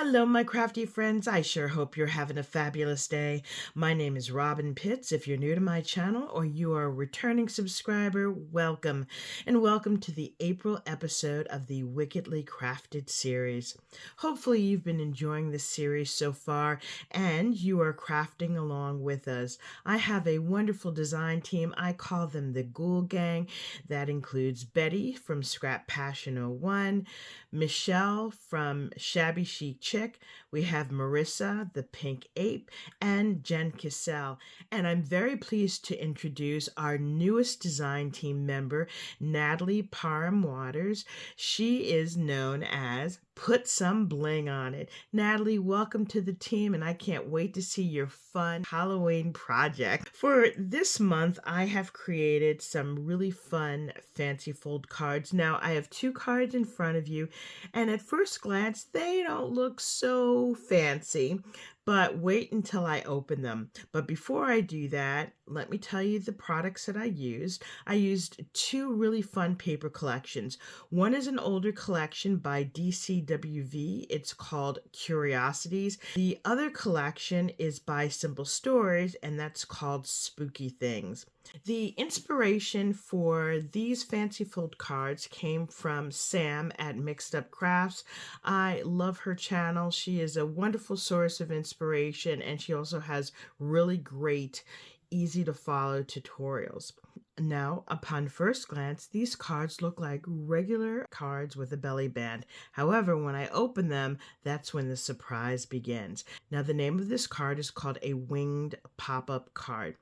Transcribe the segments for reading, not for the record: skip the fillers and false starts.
Hello, my crafty friends. I sure hope you're having a fabulous day. My name is Robyn Pitts. If you're new to my channel or you are a returning subscriber, welcome. And welcome to the April episode of the Wickedly Crafted series. Hopefully you've been enjoying this series so far and you are crafting along with us. I have a wonderful design team. I call them the Ghoul Gang. That includes Betty from Scrap Passion 01, Michelle from Shabby Chic Chick. We have Marissa, the Pink Ape, and Jen Cassell. And I'm very pleased to introduce our newest design team member, Natalie Parham Waters. She is known as Put Some Bling on It. Natalie, welcome to the team, and I can't wait to see your fun Halloween project. For this month, I have created some really fun fancy fold cards. Now, I have two cards in front of you, and at first glance, they don't look so fancy, but wait until I open them. But before I do that, let me tell you the products that I used. I used two really fun paper collections. One is an older collection by DCWV. It's called Curiosities. The other collection is by Simple Stories, and that's called Spooky Things. The inspiration for these fancy fold cards came from Sam at Mixed Up Crafts. I love her channel. She is a wonderful source of inspiration, and she also has really great, easy to follow tutorials. Now, upon first glance, these cards look like regular cards with a belly band. However, when I open them, that's when the surprise begins. Now, the name of this card is called a winged pop-up card.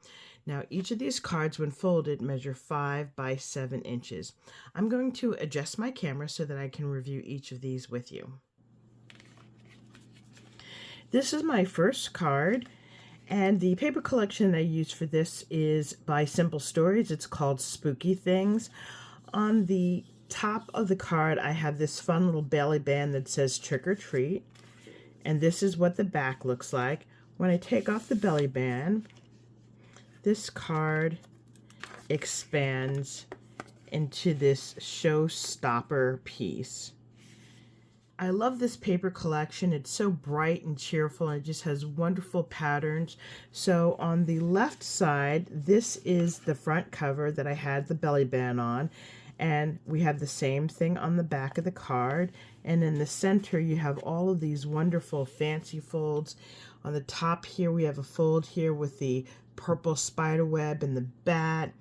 Now, each of these cards, when folded, measure 5 by 7 inches. I'm going to adjust my camera so that I can review each of these with you. This is my first card, and the paper collection I used for this is by Simple Stories. It's called Spooky Things. On the top of the card, I have this fun little belly band that says Trick or Treat, and this is what the back looks like. When I take off the belly band, this card expands into this showstopper piece. I love this paper collection. It's so bright and cheerful, and it just has wonderful patterns. So on the left side, this is the front cover that I had the belly band on, and we have the same thing on the back of the card. And in the center, you have all of these wonderful fancy folds. On the top here, we have a fold here with the purple spider web and the bat.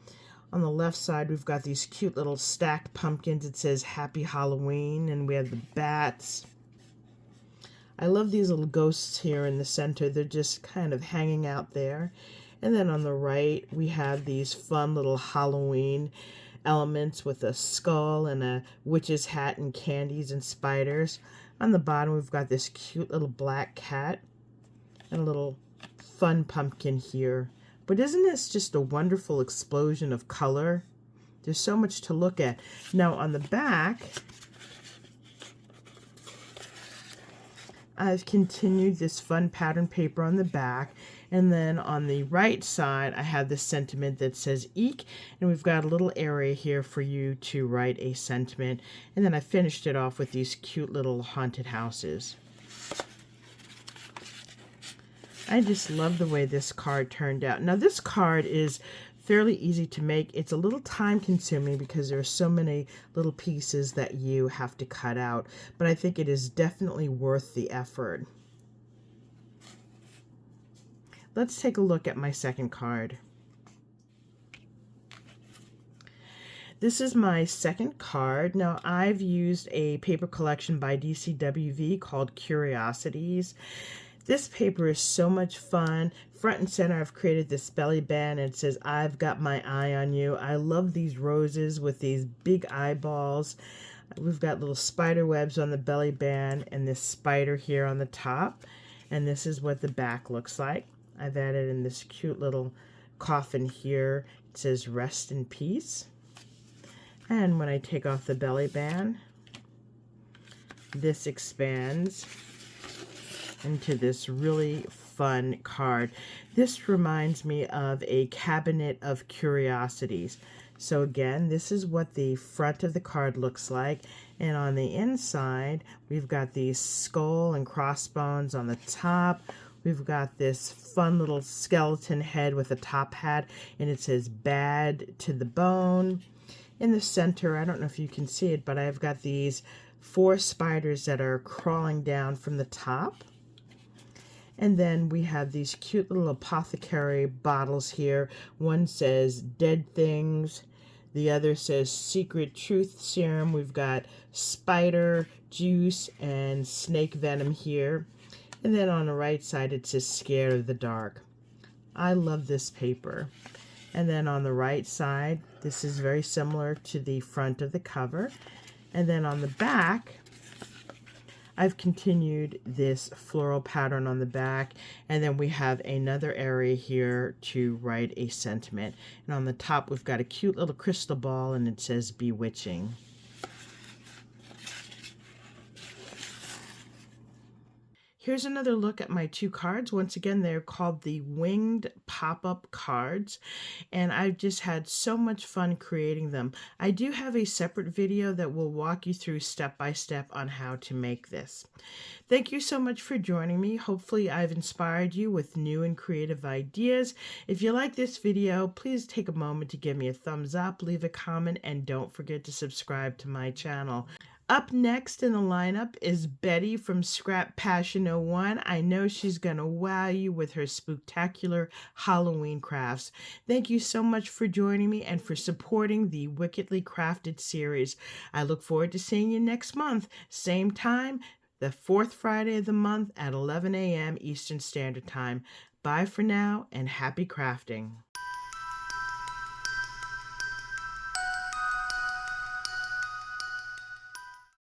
On the left side, we've got these cute little stacked pumpkins. It says Happy Halloween, and we have the bats. I love these little ghosts here in the center. They're just kind of hanging out there. And then on the right, we have these fun little Halloween elements with a skull and a witch's hat and candies and spiders. On the bottom, we've got this cute little black cat and a little fun pumpkin here. But isn't this just a wonderful explosion of color? There's so much to look at. Now on the back, I've continued this fun pattern paper on the back. And then on the right side, I have this sentiment that says Eek. And we've got a little area here for you to write a sentiment. And then I finished it off with these cute little haunted houses. I just love the way this card turned out. Now this card is fairly easy to make. It's a little time consuming because there are so many little pieces that you have to cut out, but I think it is definitely worth the effort. Let's take a look at my second card. This is my second card. Now, I've used a paper collection by DCWV called Curiosities. This paper is so much fun. Front and center, I've created this belly band, and it says, I've got my eye on you. I love these roses with these big eyeballs. We've got little spider webs on the belly band and this spider here on the top. And this is what the back looks like. I've added in this cute little coffin here. It says, Rest in Peace. And when I take off the belly band, this expands into this really fun card. This reminds me of a cabinet of curiosities. So again, this is what the front of the card looks like. And on the inside, we've got these skull and crossbones on the top. We've got this fun little skeleton head with a top hat, and it says bad to the bone. In the center, I don't know if you can see it, but I've got these 4 spiders that are crawling down from the top. And then we have these cute little apothecary bottles here. One says dead things. The other says secret truth serum. We've got spider juice and snake venom here. And then on the right side, it says scared of the dark. I love this paper. And then on the right side, this is very similar to the front of the cover. And then on the back, I've continued this floral pattern on the back, and then we have another area here to write a sentiment. And on the top, we've got a cute little crystal ball, and it says bewitching. Here's another look at my 2 cards. Once again, they're called the winged pop-up cards, and I've just had so much fun creating them. I do have a separate video that will walk you through step by step on how to make this. Thank you so much for joining me. Hopefully I've inspired you with new and creative ideas. If you like this video, please take a moment to give me a thumbs up, leave a comment, and don't forget to subscribe to my channel. Up next in the lineup is Betty from Scrap Passion 01. I know she's going to wow you with her spooktacular Halloween crafts. Thank you so much for joining me and for supporting the Wickedly Crafted series. I look forward to seeing you next month, same time, the 4th Friday of the month at 11 a.m. Eastern Standard Time. Bye for now and happy crafting.